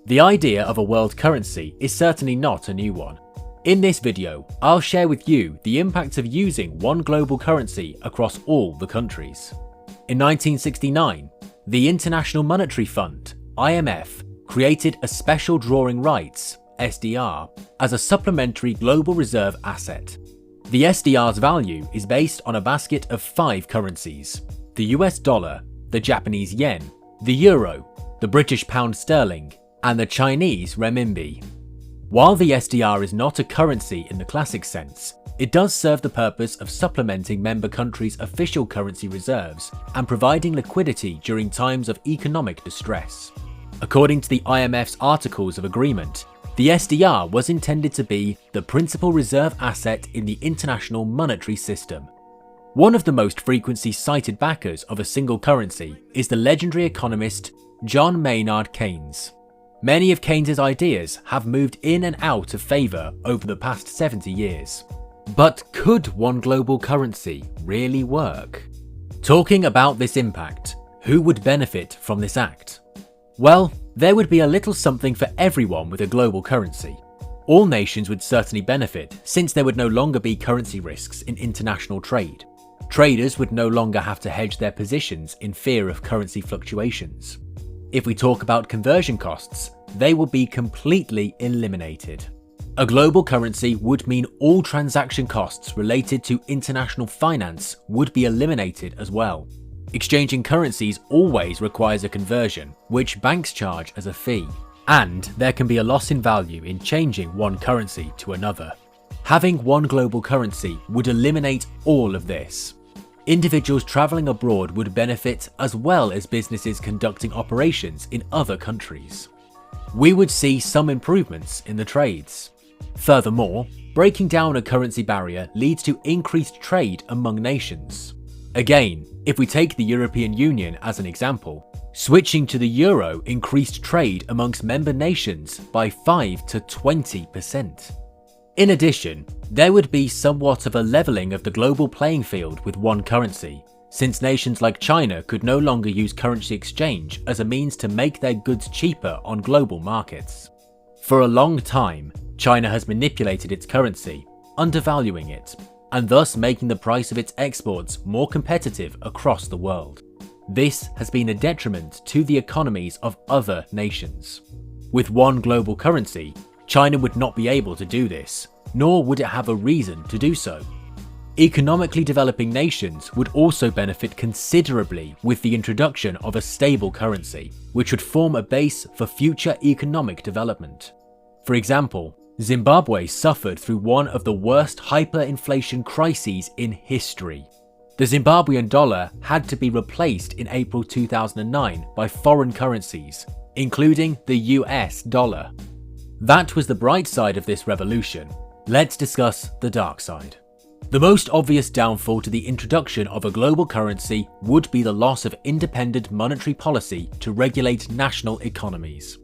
The idea of a world currency is certainly not a new one. In this video, I'll share with you the impact of using one global currency across all the countries. In 1969, the International Monetary Fund, IMF, created a special drawing rights, SDR, as a supplementary global reserve asset. The SDR's value is based on a basket of 5 currencies: the US dollar, the Japanese yen, the euro, the British pound sterling, and the Chinese renminbi. While the SDR is not a currency in the classic sense, it does serve the purpose of supplementing member countries' official currency reserves and providing liquidity during times of economic distress. According to the IMF's Articles of Agreement, the SDR was intended to be the principal reserve asset in the international monetary system. One of the most frequently cited backers of a single currency is the legendary economist John Maynard Keynes. Many of Keynes's ideas have moved in and out of favour over the past 70 years. But could one global currency really work? Talking about this impact, who would benefit from this act? Well, there would be a little something for everyone with a global currency. All nations would certainly benefit, since there would no longer be currency risks in international trade. Traders would no longer have to hedge their positions in fear of currency fluctuations. If we talk about conversion costs, they will be completely eliminated. A global currency would mean all transaction costs related to international finance would be eliminated as well. Exchanging currencies always requires a conversion, which banks charge as a fee, and there can be a loss in value in changing one currency to another. Having one global currency would eliminate all of this. Individuals travelling abroad would benefit, as well as businesses conducting operations in other countries. We would see some improvements in the trades. Furthermore, breaking down a currency barrier leads to increased trade among nations. Again, if we take the European Union as an example, switching to the euro increased trade amongst member nations by 5 to 20%. In addition, there would be somewhat of a levelling of the global playing field with one currency, since nations like China could no longer use currency exchange as a means to make their goods cheaper on global markets. For a long time, China has manipulated its currency, undervaluing it, and thus making the price of its exports more competitive across the world. This has been a detriment to the economies of other nations. With one global currency, China would not be able to do this, nor would it have a reason to do so. Economically developing nations would also benefit considerably with the introduction of a stable currency, which would form a base for future economic development. For example, Zimbabwe suffered through one of the worst hyperinflation crises in history. The Zimbabwean dollar had to be replaced in April 2009 by foreign currencies, including the US dollar. That was the bright side of this revolution. Let's discuss the dark side. The most obvious downfall to the introduction of a global currency would be the loss of independent monetary policy to regulate national economies.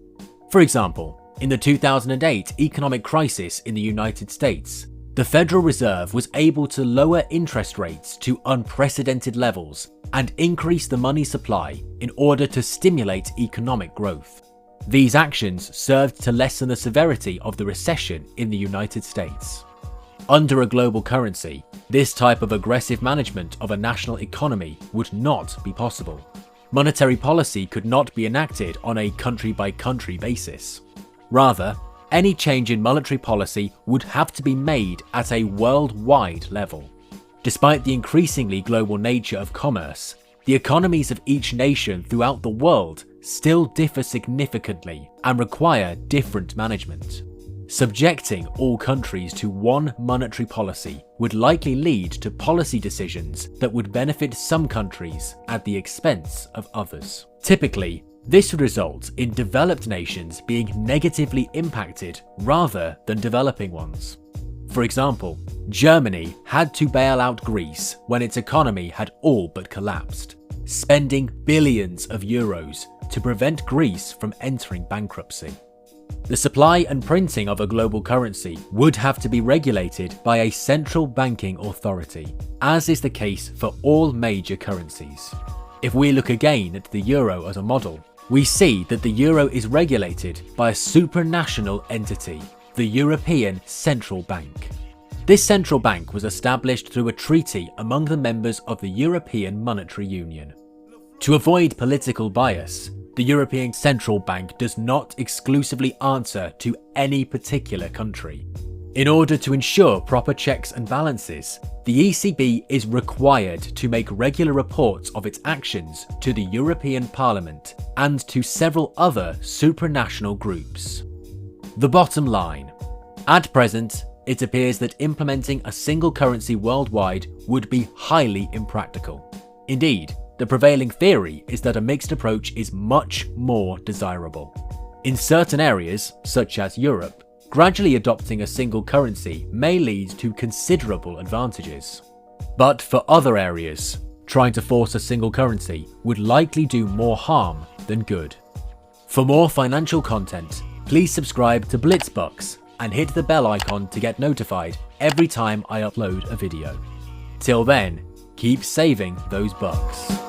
For example, in the 2008 economic crisis in the United States, the Federal Reserve was able to lower interest rates to unprecedented levels and increase the money supply in order to stimulate economic growth. These actions served to lessen the severity of the recession in the United States. Under a global currency, this type of aggressive management of a national economy would not be possible. Monetary policy could not be enacted on a country-by-country basis. Rather, any change in monetary policy would have to be made at a worldwide level. Despite the increasingly global nature of commerce, the economies of each nation throughout the world still differ significantly and require different management. Subjecting all countries to one monetary policy would likely lead to policy decisions that would benefit some countries at the expense of others. Typically, this would result in developed nations being negatively impacted rather than developing ones. For example, Germany had to bail out Greece when its economy had all but collapsed, spending billions of euros to prevent Greece from entering bankruptcy. The supply and printing of a global currency would have to be regulated by a central banking authority, as is the case for all major currencies. If we look again at the euro as a model, we see that the euro is regulated by a supranational entity, the European Central Bank. This central bank was established through a treaty among the members of the European Monetary Union. To avoid political bias, the European Central Bank does not exclusively answer to any particular country. In order to ensure proper checks and balances, the ECB is required to make regular reports of its actions to the European Parliament and to several other supranational groups. The bottom line. At present, it appears that implementing a single currency worldwide would be highly impractical. Indeed, the prevailing theory is that a mixed approach is much more desirable. In certain areas, such as Europe, gradually adopting a single currency may lead to considerable advantages. But for other areas, trying to force a single currency would likely do more harm than good. For more financial content, please subscribe to Blitzbucks and hit the bell icon to get notified every time I upload a video. Till then, keep saving those bucks.